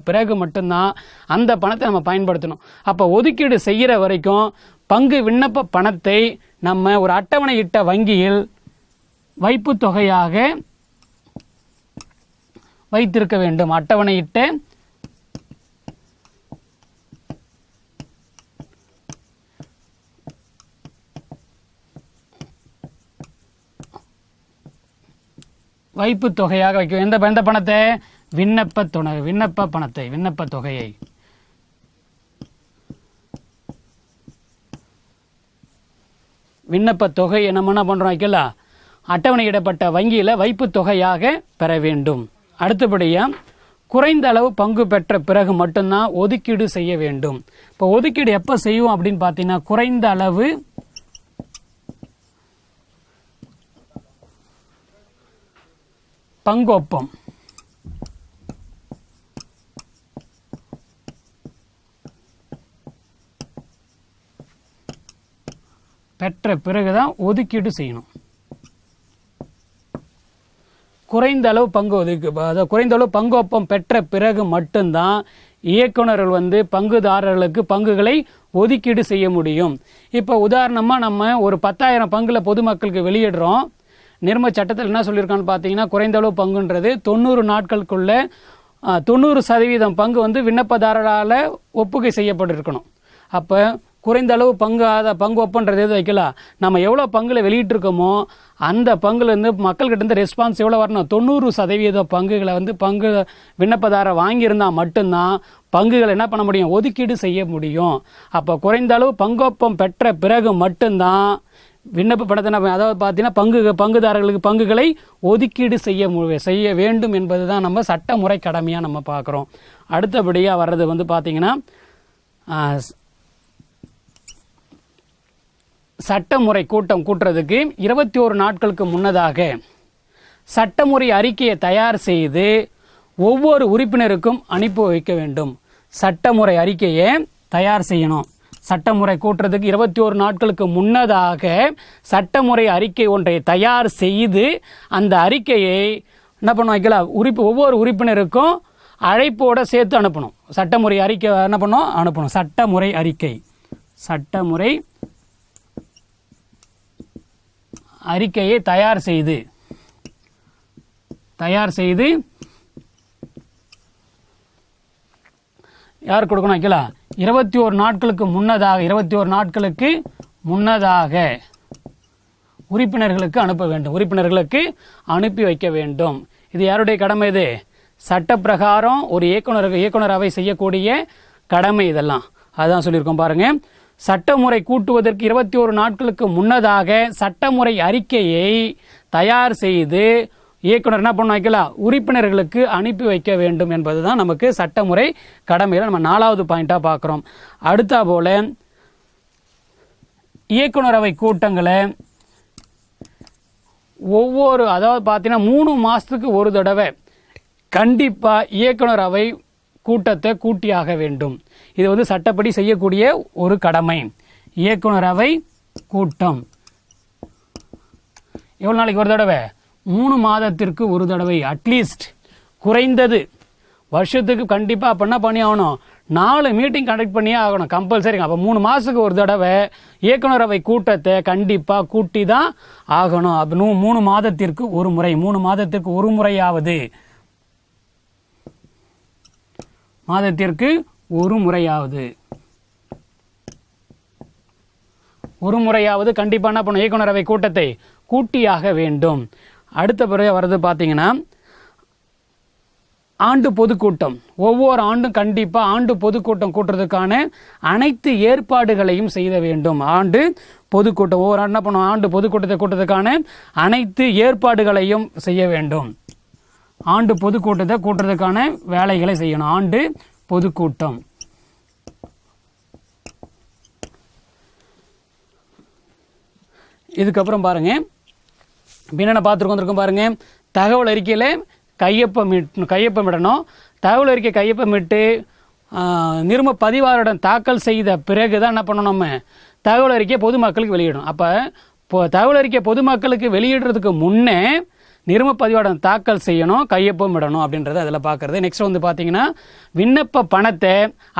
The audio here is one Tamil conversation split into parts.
பிறகு மட்டும்தான் அந்த பணத்தை நம்ம பயன்படுத்தணும். அப்போ ஒதுக்கீடு செய்கிற வரைக்கும் பங்கு விண்ணப்ப பணத்தை நம்ம ஒரு அட்டவணையிட்ட வங்கியில் வைப்பு தொகையாக வைத்திருக்க வேண்டும். அட்டவணையிட்ட வைப்பு தொகையாக வைக்கும். எந்த பணத்தை? விண்ணப்ப பணத்தை, விண்ணப்ப தொகையை. விண்ணப்ப தொகை நம்ம என்ன பண்றோம் வைக்கலாம், அட்டவணையிடப்பட்ட வங்கியில வைப்பு தொகையாக பெற வேண்டும். அடுத்தபடியா குறைந்த அளவு பங்கு பெற்ற பிறகு மட்டும்தான் ஒதுக்கீடு செய்ய வேண்டும். இப்போ ஒதுக்கீடு எப்ப செய்வோம் அப்படின்னு பார்த்தீங்கன்னா, குறைந்த அளவு பங்கு ஒப்பம் பெற்ற பிறகுதான் ஒதுக்கீடு செய்யணும். குறைந்த அளவு குறைந்த அளவு பங்கு ஒப்பம் பெற்ற பிறகு மட்டும்தான் இயக்குநர்கள் பங்குதாரர்களுக்கு பங்குகளை ஒதுக்கீடு செய்ய முடியும். இப்போ உதாரணமா நம்ம ஒரு 10,000 பங்குல பொதுமக்களுக்கு வெளியிடுறோம். நிர்ம சட்டத்தில் என்ன சொல்லியிருக்கான்னு பார்த்தீங்கன்னா, குறைந்த அளவு பங்குன்றது 90 நாட்களுக்குள்ள 90% பங்கு விண்ணப்பதாரரால் ஒப்புகை செய்யப்பட்டிருக்கணும். அப்போ குறைந்த அளவு பங்கு ஒப்பன்றது எது வைக்கலாம், நம்ம எவ்வளோ பங்குல வெளியிட்டிருக்கோமோ அந்த பங்குலேருந்து மக்கள்கிட்ட இருந்து ரெஸ்பான்ஸ் எவ்வளோ வரணும், 90% பங்குகளை பங்கு விண்ணப்பதாரர் வாங்கியிருந்தால் மட்டும்தான் பங்குகளை என்ன பண்ண முடியும், ஒதுக்கீடு செய்ய முடியும். அப்போ குறைந்த அளவு பங்கொப்பம் பெற்ற பிறகு மட்டும்தான் விண்ணப்ப பணத்தை அதாவது பார்த்தீங்கன்னா பங்குதாரர்களுக்கு பங்குகளை ஒதுக்கீடு செய்ய வேண்டும் என்பது தான் நம்ம சட்டமுறை கடமையாக நம்ம பார்க்குறோம். அடுத்தபடியாக வர்றது பார்த்தீங்கன்னா சட்டமுறை கூட்டம் கூட்டுறதுக்கு 21 நாட்களுக்கு முன்னதாக சட்டமுறை அறிக்கையை தயார் செய்து ஒவ்வொரு உறுப்பினருக்கும் அனுப்பி வைக்க வேண்டும். சட்டமுறை அறிக்கையை தயார் செய்யணும். சட்டமுறை கூட்டுறதுக்கு 21 நாட்களுக்கு முன்னதாக சட்டமுறை அறிக்கை ஒன்றை தயார் செய்து அந்த அறிக்கையை என்ன பண்ண வைக்கலாம், ஒவ்வொரு உறுப்பினருக்கும் அழைப்போட சேர்த்து அனுப்பணும். சட்டமுறை அறிக்கை என்ன பண்ணணும், அனுப்பணும். சட்டமுறை அறிக்கையை தயார் செய்து யார் கொடுக்கணும் வைக்கலாம், 21 நாட்களுக்கு முன்னதாக உறுப்பினர்களுக்கு அனுப்ப வேண்டும். உறுப்பினர்களுக்கு அனுப்பி வைக்க வேண்டும். இது யாருடைய கடமை? இது சட்ட பிரகாரம் ஒரு இயக்குநரவை செய்யக்கூடிய கடமை. இதெல்லாம் அதுதான் சொல்லியிருக்கோம் பாருங்க. சட்டமுறை கூட்டுவதற்கு 21 நாட்களுக்கு முன்னதாக சட்டமுறை அறிக்கையை தயார் செய்து இயக்குனர் என்ன பண்ண வைக்கலாம், உறுப்பினர்களுக்கு அனுப்பி வைக்க வேண்டும் என்பதுதான் நமக்கு சட்டமுறை கடமையில நம்ம 4வது பாயிண்டா பார்க்கிறோம். அடுத்த போல இயக்குநரவை கூட்டங்களை அதாவது பார்த்தீங்கன்னா 3 மாசத்துக்கு ஒரு தடவை கண்டிப்பா இயக்குநரவை கூட்டத்தை கூட்டியாக வேண்டும். இது சட்டப்படி செய்யக்கூடிய ஒரு கடமை. இயக்குநரவை கூட்டம் எவ்வளவு நாளைக்கு ஒரு தடவை? 3 மாதத்திற்கு ஒரு தடவை. அட்லீஸ்ட் குறைந்தது வருஷத்துக்கு கண்டிப்பா அப்ப என்ன பண்ணி ஆகணும், 4 மீட்டிங் கண்டக்ட் பண்ணியே ஆகணும் கம்பல்சரி. அப்ப 3 மாசத்துக்கு ஒரு தடவை இயக்குநரவை கூட்டத்தை கண்டிப்பா கூட்டி தான் ஆகணும். அப்ப 3 மாதத்திற்கு ஒரு முறை, 3 மாதத்திற்கு ஒரு முறையாவது, ஒரு முறையாவது கண்டிப்பா என்ன பண்ணும், இயக்குநரவை கூட்டத்தை கூட்டியாக வேண்டும். அடுத்த பிறகு வர்றது பார்த்தீங்கன்னா ஆண்டு பொதுக்கூட்டம். ஒவ்வொரு ஆண்டும் கண்டிப்பா ஆண்டு பொதுக்கூட்டம் கூட்டுறதுக்கான அனைத்து ஏற்பாடுகளையும் செய்ய வேண்டும். ஆண்டு பொதுக்கூட்டம் ஒவ்வொரு ஆண்டு என்ன பண்ணும், ஆண்டு பொதுக்கூட்டத்தை கூட்டுறதுக்கான அனைத்து ஏற்பாடுகளையும் செய்ய வேண்டும். ஆண்டு பொதுக்கூட்டத்தை கூட்டுறதுக்கான வேலைகளை செய்யணும். ஆண்டு பொதுக்கூட்டம். இதுக்கப்புறம் பாருங்க, என்னென்ன பார்த்துருக்கோம் பாருங்க. தகவல் அறிக்கையில கையொப்பமிடணும். தகவல் அறிக்கை கையொப்பமிட்டு நிரும பதிவாளரிடம் தாக்கல் செய்த பிறகுதான் என்ன பண்ணணும், நம்ம தகவல் அறிக்கையை பொதுமக்களுக்கு வெளியிடணும். அப்ப தகவல் அறிக்கை பொதுமக்களுக்கு வெளியிடுறதுக்கு முன்னே நிறும பதிவாளர் தாக்கல் செய்யணும், கையொப்பம் இடணும் அப்படின்றத அதில் பார்க்குறது. நெக்ஸ்ட் வந்து பார்த்தீங்கன்னா விண்ணப்ப பணத்தை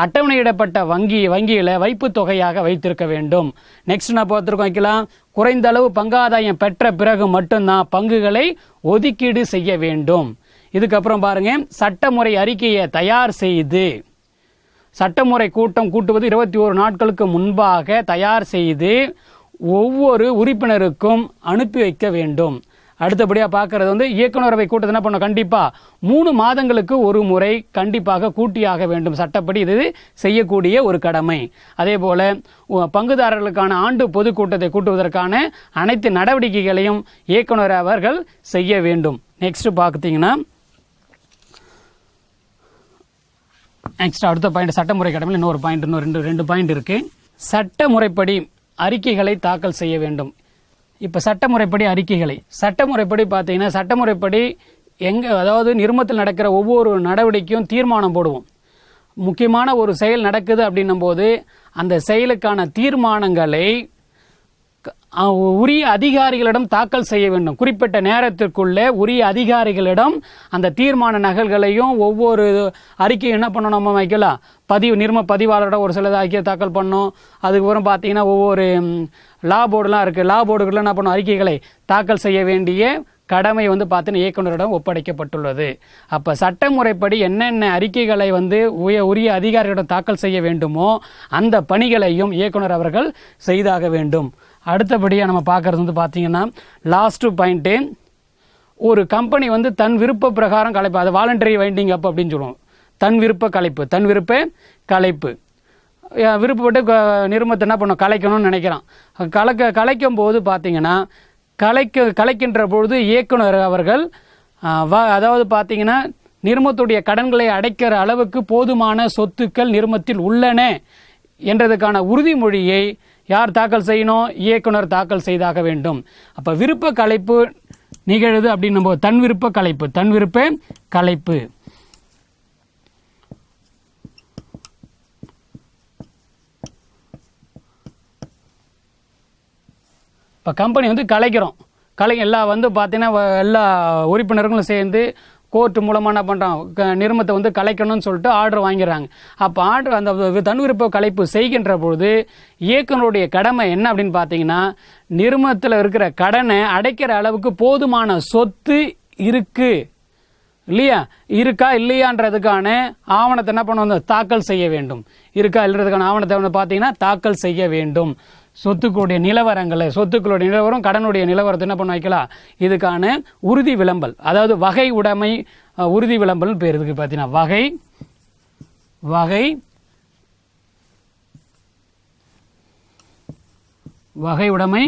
அட்டவணையிடப்பட்ட வங்கியில் வைப்பு தொகையாக வைத்திருக்க வேண்டும். நெக்ஸ்ட் நான் பார்த்துருக்கோம் வைக்கலாம், குறைந்த அளவு பங்காதாயம் பெற்ற பிறகு மட்டும்தான் பங்குகளை ஒதுக்கீடு செய்ய வேண்டும். இதுக்கப்புறம் பாருங்க, சட்டமுறை அறிக்கையை தயார் செய்து, சட்டமுறை கூட்டம் கூட்டுவது 21 நாட்களுக்கு முன்பாக தயார் செய்து ஒவ்வொரு உறுப்பினருக்கும் அனுப்பி வைக்க வேண்டும். அடுத்தபடியாக பார்க்கறது வந்து இயக்குநரவை கூட்டத்தை என்ன பண்ணணும், கண்டிப்பாக 3 மாதங்களுக்கு ஒரு முறை கண்டிப்பாக கூட்டியாக வேண்டும். சட்டப்படி இது செய்யக்கூடிய ஒரு கடமை. அதே போல பங்குதாரர்களுக்கான ஆண்டு பொதுக்கூட்டத்தை கூட்டுவதற்கான அனைத்து நடவடிக்கைகளையும் இயக்குநர் அவர்கள் செய்ய வேண்டும். நெக்ஸ்ட் பார்த்தீங்கன்னா அடுத்த பாயிண்ட் சட்டமுறை கடமையில் இன்னொரு பாயிண்ட், ரெண்டு பாயிண்ட் இருக்கு. சட்டமுறைப்படி அறிக்கைகளை தாக்கல் செய்ய வேண்டும். இப்போ சட்டமுறைப்படி சட்டமுறைப்படி பார்த்தீங்கன்னா சட்டமுறைப்படி அதாவது நிறுமத்தில் நடக்கிற ஒவ்வொரு நடவடிக்கையும் தீர்மானம் போடுவோம். முக்கியமான ஒரு செயல் நடக்குது அப்படின்னும் போது அந்த செயலுக்கான தீர்மானங்களை உரிய அதிகாரிகளிடம் தாக்கல் செய்ய வேண்டும். குறிப்பிட்ட நேரத்திற்குள்ளே உரிய அதிகாரிகளிடம் அந்த தீர்மான நகல்களையும் ஒவ்வொரு அறிக்கையும் என்ன பண்ணணும், நம்ம வைக்கலாம், நிறும பதிவாளரோட ஒரு சில அறிக்கையை தாக்கல் பண்ணணும். அதுக்கப்புறம் பார்த்தீங்கன்னா ஒவ்வொரு லா போர்டுலாம் இருக்குது, லா போர்டுகளில் என்ன பண்ணணும், அறிக்கைகளை தாக்கல் செய்ய வேண்டிய கடமை வந்து பார்த்தீங்கன்னா இயக்குநரிடம் ஒப்படைக்கப்பட்டுள்ளது. அப்போ சட்டமுறைப்படி என்னென்ன அறிக்கைகளை வந்து உரிய அதிகாரிகளிடம் தாக்கல் செய்ய வேண்டுமோ அந்த பணிகளையும் இயக்குநர் அவர்கள் செய்தாக வேண்டும். அடுத்தபடியாக நம்ம பார்க்குறது வந்து பார்த்தீங்கன்னா லாஸ்ட் பாயிண்ட்டு, ஒரு கம்பெனி வந்து தன் விருப்ப பிரகாரம் கலைப்பு, அது வாலண்டரி வைண்டிங் அப் அப்படின்னு சொல்லுவோம். தன் விருப்ப கலைப்பு விருப்பப்பட்டு நிறுமத்தை என்ன பண்ணும், கலைக்கணும்னு நினைக்கிறான். கலைக்கும் போது பார்த்தீங்கன்னா கலைக்கின்ற பொழுது இயக்குனர் அவர்கள் அதாவது பார்த்தீங்கன்னா நிறுமத்துடைய கடன்களை அடைக்கிற அளவுக்கு போதுமான சொத்துக்கள் நிறுமத்தில் உள்ளன என்றதுக்கான உறுதிமொழியை யார் தாக்கல் செய்யணும், இயக்குனர் தாக்கல் செய்தாக வேண்டும். அப்போ விருப்ப கலைப்பு நிகழுது அப்படின்னும் போது தன் விருப்ப கலைப்பு இப்போ கம்பெனி வந்து எல்லாம் வந்து பார்த்தீங்கன்னா எல்லா உறுப்பினர்களும் சேர்ந்து கோர்ட்டு மூலமாக என்ன பண்ணுறான், நிறுமத்தை வந்து கலைக்கணும்னு சொல்லிட்டு ஆர்டர் வாங்கிறாங்க. அப்போ ஆர்டர் அந்த தன் விருப்ப கலைப்பு செய்கின்ற பொழுது இயக்குனருடைய கடமை என்ன அப்படின்னு பார்த்தீங்கன்னா நிறுமத்தில் இருக்கிற கடனை அடைக்கிற அளவுக்கு போதுமான சொத்து இருக்கா இல்லையான்றதுக்கான ஆவணத்தை என்ன பண்ண தாக்கல் செய்ய வேண்டும். இருக்கா இல்லைன்றதுக்கான ஆவணத்தை வந்து பார்த்தீங்கன்னா தாக்கல் செய்ய வேண்டும். சொத்துக்களுடைய நிலவரம், கடனுடைய நிலவரத்தை என்ன பண்ண வைக்கலாம், இதுக்கான உறுதி விளம்பல், அதாவது வகை உடைமை உறுதி விளம்பல் பேர். இதுக்கு பார்த்தீங்கன்னா வகை உடைமை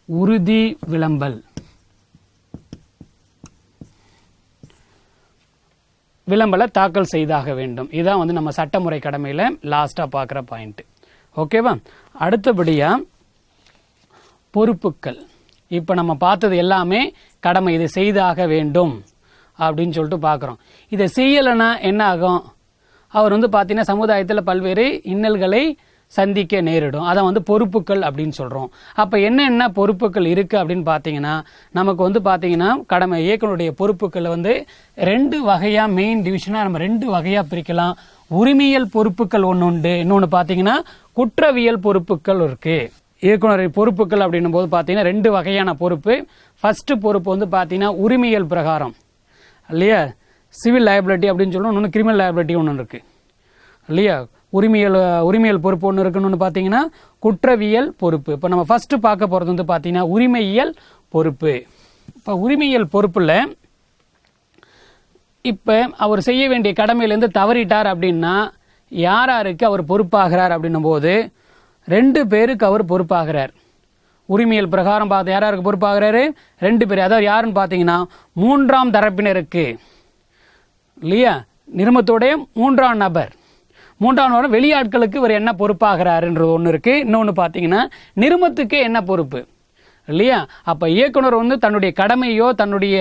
உறுதி விளம்பலை தாக்கல் செய்தாக வேண்டும். இதுதான் வந்து நம்ம சட்டமுறை கடமையில் லாஸ்ட்டாக பார்க்குற பாயிண்ட். ஓகேவா? அடுத்தபடியா பொறுப்புகள். இப்போ நம்ம பார்த்தது எல்லாமே கடமை, இதை செய்தாக வேண்டும் அப்படின்னு சொல்லிட்டு பார்க்குறோம். இதை செய்யலைன்னா என்ன ஆகும், அவர் வந்து பார்த்தீங்கன்னா சமுதாயத்தில் பல்வேறு இன்னல்களை சந்திக்க நேரிடும். அதை வந்து பொறுப்புகள் அப்படின்னு சொல்கிறோம். அப்போ என்ன பொறுப்புகள் இருக்குது அப்படின்னு பார்த்தீங்கன்னா நமக்கு வந்து பார்த்தீங்கன்னா கடமை இயக்குனருடைய பொறுப்புகளை வந்து 2 வகையாக மெயின் டிவிஷனாக நம்ம 2 வகையாக பிரிக்கலாம். உரிமையியல் பொறுப்புகள் ஒன்று உண்டு, இன்னொன்று பார்த்தீங்கன்னா குற்றவியல் பொறுப்புகள் இருக்கு. இயக்குனர் பொறுப்புகள் அப்படின்னும் போது பார்த்தீங்கன்னா 2 வகையான பொறுப்பு. ஃபர்ஸ்ட் பொறுப்பு வந்து பார்த்தீங்கன்னா உரிமையியல் பிரகாரம் இல்லையா, சிவில் லயபிலிட்டி அப்படின்னு சொல்லணும், இன்னொன்று கிரிமினல் லயபிலிட்டி ஒன்று இருக்கு இல்லையா. உரிமையியல் பொறுப்பு ஒன்று இருக்குன்னு பார்த்தீங்கன்னா குற்றவியல் பொறுப்பு. இப்போ நம்ம ஃபர்ஸ்ட் பார்க்க போகிறது வந்து பார்த்தீங்கன்னா உரிமையியல் பொறுப்பு. இப்போ உரிமையியல் பொறுப்புல இப்போ அவர் செய்ய வேண்டிய கடமையிலேருந்து தவறிட்டார் அப்படின்னா யாருக்கு அவர் பொறுப்பாகிறார் அப்படின்னும் போது 2 பேருக்கு அவர் பொறுப்பாகிறார். உரிமையியல் பிரகாரம் பார்த்து யாருக்கு பொறுப்பாகிறாரு, 2 பேர். அதாவது யாருன்னு பார்த்தீங்கன்னா 3ஆம் தரப்பினருக்கு இல்லையா, நிறுமத்தோடைய 3ஆம் நபர் வெளியாட்களுக்கு இவர் என்ன பொறுப்பாகிறாருன்றது ஒன்று இருக்கு. இன்னொன்று பார்த்தீங்கன்னா நிறுமத்துக்கு என்ன பொறுப்பு இல்லையா. அப்போ இயக்குனர் வந்து தன்னுடைய கடமையோ தன்னுடைய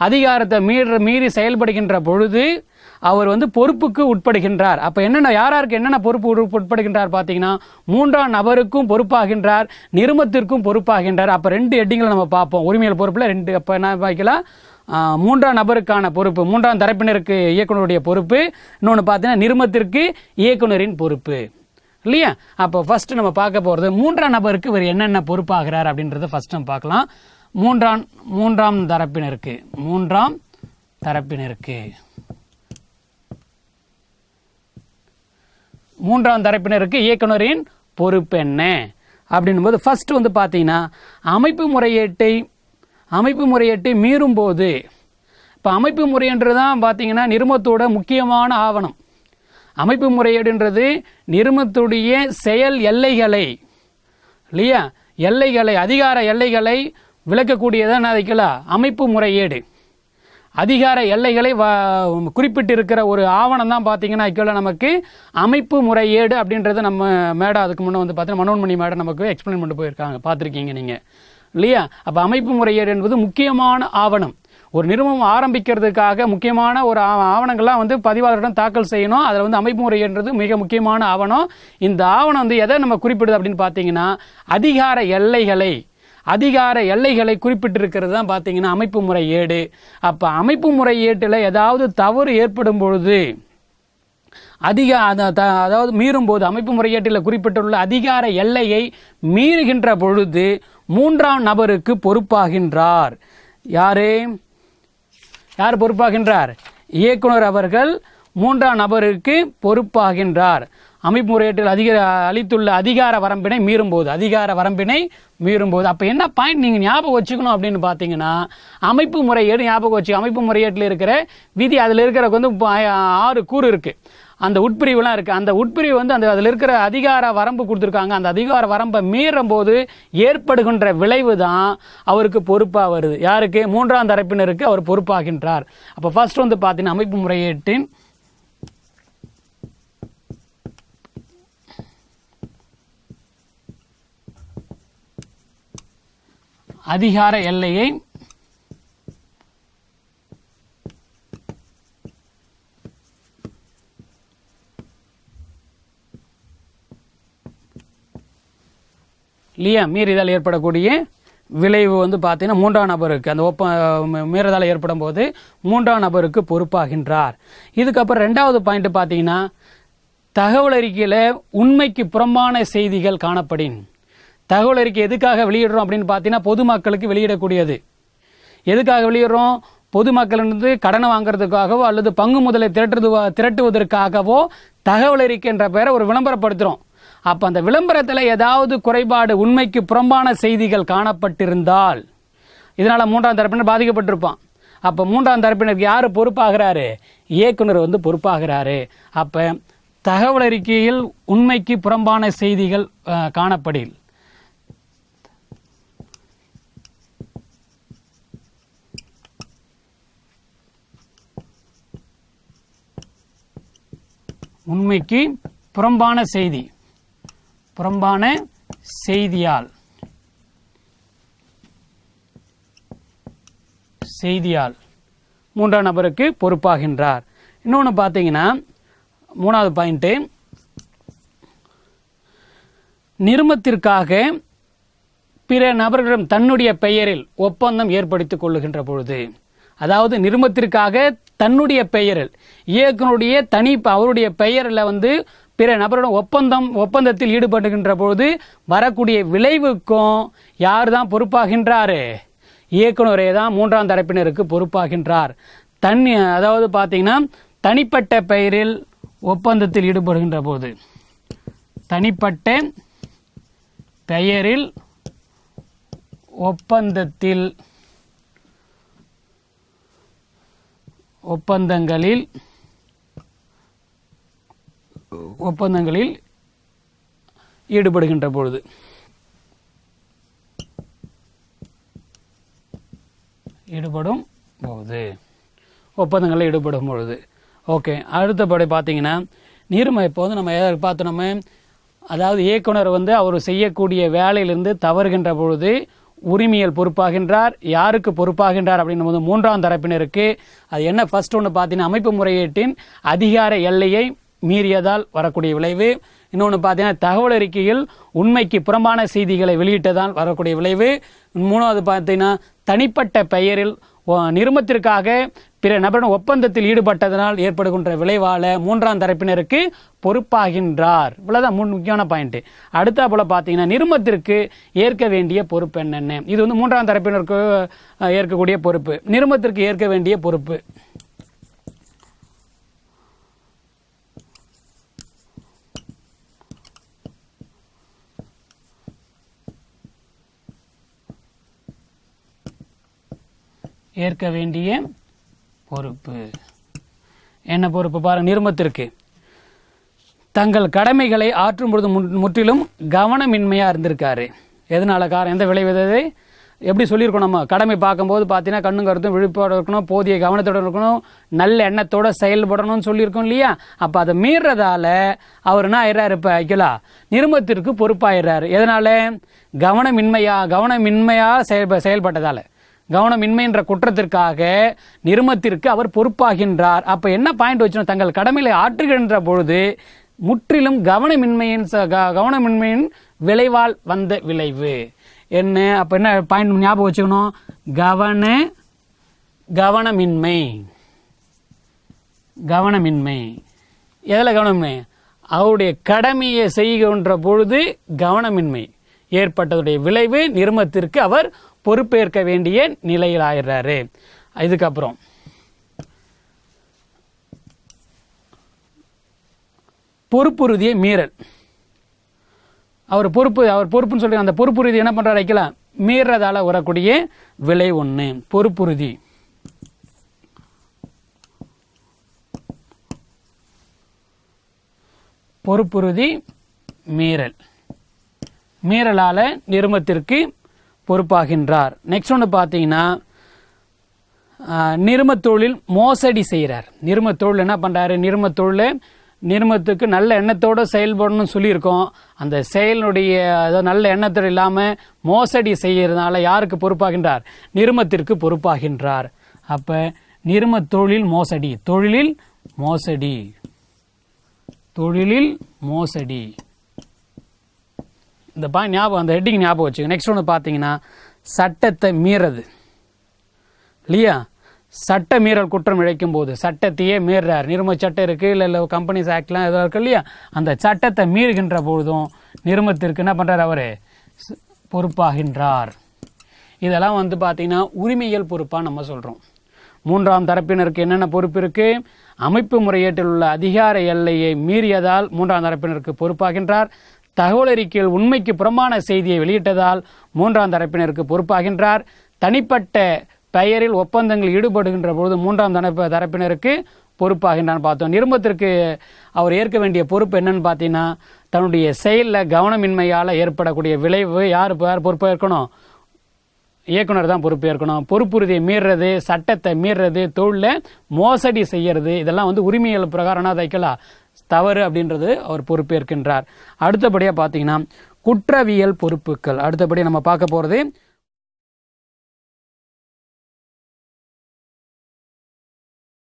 அதிகாரத்தை மீறி செயல்படுகின்ற பொழுது அவர் வந்து பொறுப்புக்கு உட்படுகின்றார். அப்போ யாருக்கு என்னென்ன பொறுப்பு உட்படுகின்றார் பார்த்தீங்கன்னா 3ஆம் நபருக்கும் பொறுப்பாகின்றார், நிறுமத்திற்கும் பொறுப்பாகின்றார். அப்போ 2 ஹெட்டிங்களை நம்ம பார்ப்போம். உரிமையியல் பொறுப்பில் 2 அப்போ என்ன வைக்கலாம், மூன்றாம் நபருக்கான பொறுப்பு, மூன்றாம் தரப்பினருக்கு இயக்குனருடைய பொறுப்பு. இன்னொன்று பார்த்தீங்கன்னா நிறுவனத்திற்கு இயக்குனரின் பொறுப்பு இல்லையா? அப்போ ஃபர்ஸ்ட் நம்ம பார்க்க போகிறது மூன்றாம் நபருக்கு இவர் என்னென்ன பொறுப்பாகிறார் அப்படின்றத ஃபர்ஸ்ட் நம்ம பார்க்கலாம். மூன்றாம் தரப்பினருக்கு மூன்றாம் தரப்பினருக்கு இயக்குனரின் பொறுப்பு என்ன அப்படின்னும் போது ஃபர்ஸ்ட் வந்து பார்த்தீங்கன்னா அமைப்பு முறையீட்டை மீறும் போது, இப்போ அமைப்பு முறைன்றது தான் பார்த்தீங்கன்னா நிறுவனத்தோட முக்கியமான ஆவணம். அமைப்பு முறையீடுன்றது நிறுவனத்துடைய செயல் எல்லைகளை இல்லையா, அதிகார எல்லைகளை விளக்கக்கூடியதான் அமைப்பு முறையீடு. அதிகார எல்லைகளை குறிப்பிட்டிருக்கிற ஒரு ஆவணம் தான் பார்த்தீங்கன்னா நமக்கு அமைப்பு முறையீடு அப்படின்றது. நம்ம மேடம் அதுக்கு முன்னே வந்து பார்த்தீங்கன்னா மனோன்மணி மேடம் நமக்கு எக்ஸ்பிளைன் பண்ணிட்டு போயிருக்காங்க, பார்த்துருக்கீங்க நீங்கள் இல்லையா? அப்போ அமைப்பு முறையீடு என்பது முக்கியமான ஆவணம். ஒரு நிறுவனம் ஆரம்பிக்கிறதுக்காக முக்கியமான ஒரு ஆவணங்கள்லாம் வந்து பதிவாளரிடம் தாக்கல் செய்யணும். அதில் வந்து அமைப்பு முறையீடுன்றது மிக முக்கியமான ஆவணம். இந்த ஆவணம் வந்து எதை நம்ம குறிப்பிடுது அப்படின்னு பார்த்தீங்கன்னா அதிகார எல்லைகளை குறிப்பிட்டிருக்கிறது தான் பார்த்தீங்கன்னா அமைப்பு முறையீடு. அப்போ அமைப்பு முறையீட்டில் ஏதாவது தவறு ஏற்படும் பொழுது, அதாவது மீறும் போது, அமைப்பு முறையீட்டில் குறிப்பிட்டுள்ள அதிகார எல்லையை மீறுகின்ற பொழுது மூன்றாம் நபருக்கு பொறுப்பாகின்றார். யார் பொறுப்பாகின்றார்? இயக்குனர் அவர்கள் மூன்றாம் நபருக்கு பொறுப்பாகின்றார். அமைப்பு முறையீட்டில் அளித்துள்ள அதிகார வரம்பினை மீறும்போது. அப்போ என்ன பாயிண்ட் நீங்கள் ஞாபகம் வச்சுக்கணும் அப்படின்னு பார்த்தீங்கன்னா, அமைப்பு முறையீடு ஞாபகம் வச்சு, அமைப்பு முறையீட்டில் இருக்கிற விதி, அதில் இருக்கிற வந்து 6 கூறு இருக்குது. அந்த உட்பிரிவுலாம் இருக்குது. அந்த உட்பிரிவு வந்து அதில் இருக்கிற அதிகார வரம்பு கொடுத்துருக்காங்க. அந்த அதிகார வரம்பை மீறும் போது ஏற்படுகின்ற விளைவு தான் அவருக்கு பொறுப்பாக வருது. யாருக்கு? மூன்றாம் தரப்பினருக்கு அவர் பொறுப்பாகின்றார். அப்போ ஃபர்ஸ்ட் வந்து பார்த்தீங்கன்னா அமைப்பு முறையீட்டின் அதிகார எல்லையை மீறிதால் ஏற்படக்கூடிய விளைவு வந்து பார்த்தீங்கன்னா மூன்றாம் நபருக்கு, அந்த மீறதால் ஏற்படும் போது மூன்றாம் நபருக்கு பொறுப்பாகின்றார். இதுக்கப்புறம் 2வது பாயிண்ட் பார்த்தீங்கன்னா, தகவல் அறிக்கையில் உண்மைக்கு புறம்பான செய்திகள் காணப்படின். தகவல் அறிக்கை எதுக்காக வெளியிடுறோம் அப்படின்னு பார்த்தீங்கன்னா, பொதுமக்களுக்கு வெளியிடக்கூடியது. எதுக்காக வெளியிடுறோம்? பொதுமக்களிருந்து கடனை வாங்குறதுக்காகவோ அல்லது பங்கு முதலை திரட்டுவதற்காகவோ தகவல் அறிக்கை என்ற பெயரை ஒரு விளம்பரப்படுத்துகிறோம். அப்போ அந்த விளம்பரத்தில் ஏதாவது குறைபாடு, உண்மைக்கு புறம்பான செய்திகள் காணப்பட்டிருந்தால், இதனால் மூன்றாம் தரப்பினர் பாதிக்கப்பட்டிருப்பான். அப்போ மூன்றாம் தரப்பினருக்கு யார் பொறுப்பாகிறாரு? இயக்குனர் வந்து பொறுப்பாகிறாரு. அப்போ தகவல் அறிக்கையில் உண்மைக்கு புறம்பான செய்திகள் காணப்படில் உண்மைக்கு புறம்பான செய்தியால் மூன்றாம் நபருக்கு பொறுப்பாகின்றார். இன்னொன்று பார்த்தீங்கன்னா, 3வது பாயிண்ட், நிறுவனத்திற்காக பிற நபர்களிடம் தன்னுடைய பெயரில் ஒப்பந்தம் ஏற்படுத்திக் கொள்ளுகின்ற பொழுது, அதாவது நிறுவனத்திற்காக தன்னுடைய பெயரில், இயக்குனருடைய அவருடைய பெயரில் வந்து பிற நபருடன் ஒப்பந்தத்தில் ஈடுபடுகின்ற பொழுது வரக்கூடிய விளைவுக்கும் யார் தான் பொறுப்பாகின்றாரு? இயக்குனரே தான் மூன்றாம் தரப்பினருக்கு பொறுப்பாகின்றார். அதாவது பார்த்தீங்கன்னா, தனிப்பட்ட பெயரில் ஒப்பந்தத்தில் ஈடுபடுகின்ற போது, தனிப்பட்ட பெயரில் ஒப்பந்தங்களில் ஈடுபடுகின்ற பொழுது, ஒப்பந்தங்களில் ஈடுபடும் பொழுது. ஓகே, அடுத்தபடி பார்த்தீங்கன்னா, இப்போ வந்து நம்ம பார்த்தோம், நம்ம அதாவது இயக்குனர் வந்து அவர் செய்யக்கூடிய வேலையிலிருந்து தவறுகின்ற பொழுது உரிமையல் பொறுப்பாகின்றார். யாருக்கு பொறுப்பாகின்றார் அப்படின்னும் போது மூன்றாம் தரப்பினருக்கு. அது என்ன? ஃபர்ஸ்ட் ஒன்று பார்த்தீங்கன்னா, அமைப்பு முறையீட்டின் அதிகார எல்லையை மீறியதால் வரக்கூடிய விளைவு. இன்னொன்று பார்த்தீங்கன்னா, தகவல் அறிக்கையில் உண்மைக்கு புறம்பான செய்திகளை வெளியிட்டதால் வரக்கூடிய விளைவு. 3வது பார்த்தீங்கன்னா, தனிப்பட்ட பெயரில் நிறுமத்திற்காக பிற நபருடன் ஒப்பந்தத்தில் ஈடுபட்டதனால் ஏற்படுகின்ற விளைவால மூன்றாம் தரப்பினருக்கு பொறுப்பாகின்றார். இவ்வளவுதான் முக்கியமான பாயிண்ட். அடுத்த போல பார்த்தீங்கன்னா நிறுமத்திற்கு ஏற்க வேண்டிய பொறுப்பு என்னென்ன, இது வந்து மூன்றாம் தரப்பினருக்கு ஏற்கக்கூடிய பொறுப்பு, நிறுமத்திற்கு ஏற்க வேண்டிய பொறுப்பு. ஏற்க வேண்டிய பொறுப்பு என்ன பொறுப்பு பாருங்க. நிறுமத்திற்கு தங்கள் கடமைகளை ஆற்றும் பொழுது முற்றிலும் கவனமின்மையா இருந்திருக்காரு. எதனால காரணம், எந்த விளைவு, எப்படி சொல்லியிருக்கோம் நம்ம கடமை பார்க்கும்போது பார்த்தீங்கன்னா கண்ணும் கருத்தும் விழிப்போடு இருக்கணும், போதிய கவனத்தோடு இருக்கணும், நல்ல எண்ணத்தோட செயல்படணும்னு சொல்லியிருக்கோம் இல்லையா. அப்போ அதை மீறதால அவர் என்ன ஆயிடுறாரு, இப்போ ஐக்கியலா நிறுமத்திற்கு பொறுப்பாயிடுறாரு. எதனால, கவனமின்மையா செயல்பட்டதால, கவனமின்மைன்ற குற்றத்திற்காக நிறுமத்திற்கு அவர் பொறுப்பாகின்றார். அப்ப என்ன பாயிண்ட் வச்சோம், தங்கள் கடமைகளை ஆற்றுகின்ற பொழுது முற்றிலும் கவனமின்மையின் விளைவால் வந்த விளைவு என்ன. அப்ப என்ன பாயிண்ட் ஞாபகம் வச்சுக்கணும், கவனமின்மை. எதுல கவனமின்மை, அவருடைய கடமையை செய்கின்ற பொழுது கவனமின்மை ஏற்பட்டதுடைய விளைவு நிறுமத்திற்கு அவர் பொறுப்பேற்க வேண்டிய நிலையில் ஆயிடுறாரு. இதுக்கப்புறம் பொறுப்புறுதியை மீறல். அவர் பொறுப்புன்னு சொல்லி அந்த பொறுப்புறுதி என்ன பண்றாரு, வைக்கலாம் மீறதால வரக்கூடிய விலை ஒண்ணு பொறுப்புறுதி மீறலால நிறுமத்திற்கு பொறுப்பாகின்றார். நெக்ஸ்ட் ஒன்று பார்த்தீங்கன்னா நிறும தொழில் மோசடி செய்கிறார். நிறும தொழில் என்ன பண்றாரு, நிறுமத்துக்கு நல்ல எண்ணத்தோட செயல்படணும்னு சொல்லியிருக்கோம். அந்த செயலுடைய நல்ல எண்ணத்தோடு இல்லாம மோசடி செய்யறதுனால யாருக்கு பொறுப்பாகின்றார், நிறுமத்திற்கு பொறுப்பாகின்றார். அப்ப நிறும தொழிலில் மோசடி இந்த பாயிண்ட் ஞாபகம், அந்த ஹெட்டிங் ஞாபகம் வச்சுக்க. நெக்ஸ்ட் ஒன்று பார்த்தீங்கன்னா சட்டத்தை மீறது இல்லையா. சட்ட மீறல் குற்றம் இழைக்கும் போது சட்டத்தையே மீறார், நிறும சட்டம் இருக்கு, இல்லை கம்பெனிஸ் ஆக்ட்லாம் எதாவது இருக்கு இல்லையா, அந்த சட்டத்தை மீறுகின்ற பொழுதும் நிறுமத்திற்கு என்ன பண்றார், அவரு பொறுப்பாகின்றார். இதெல்லாம் வந்து பார்த்தீங்கன்னா உரிமையியல் பொறுப்பா நம்ம சொல்றோம். மூன்றாம் தரப்பினருக்கு என்னென்ன பொறுப்பு இருக்கு, அமைப்பு முறையீட்டில் உள்ள அதிகார எல்லையை மீறியதால் மூன்றாம் தரப்பினருக்கு பொறுப்பாகின்றார். தகவல் அறிக்கையில் உண்மைக்கு புறம்பான செய்தியை வெளியிட்டதால் மூன்றாம் தரப்பினருக்கு பொறுப்பாகின்றார். தனிப்பட்ட பெயரில் ஒப்பந்தங்கள் ஈடுபடுகின்ற பொழுது மூன்றாம் தரப்பினருக்கு பொறுப்பாகின்றான்னு பார்த்தோம். நிறுமத்திற்கு அவர் ஏற்க வேண்டிய பொறுப்பு என்னன்னு பார்த்தீங்கன்னா, தன்னுடைய செயலில் கவனமின்மையால் ஏற்படக்கூடிய விளைவு யார் பொறுப்பாக இருக்கணும், இயக்குனர் தான் பொறுப்பு ஏற்கணும். பொறுப்புறுதியை மீறுறது, சட்டத்தை மீறுறது, தொழில மோசடி செய்யறது, இதெல்லாம் வந்து உரிமையியல் பிரகாரம் தைக்கலாம் தவறு அப்படின்றது அவர் பொறுப்பேற்கின்றார். அடுத்தபடியாக பார்த்தீங்கன்னா குற்றவியல் பொறுப்புகள். அடுத்தபடியாக நம்ம பார்க்க போகிறது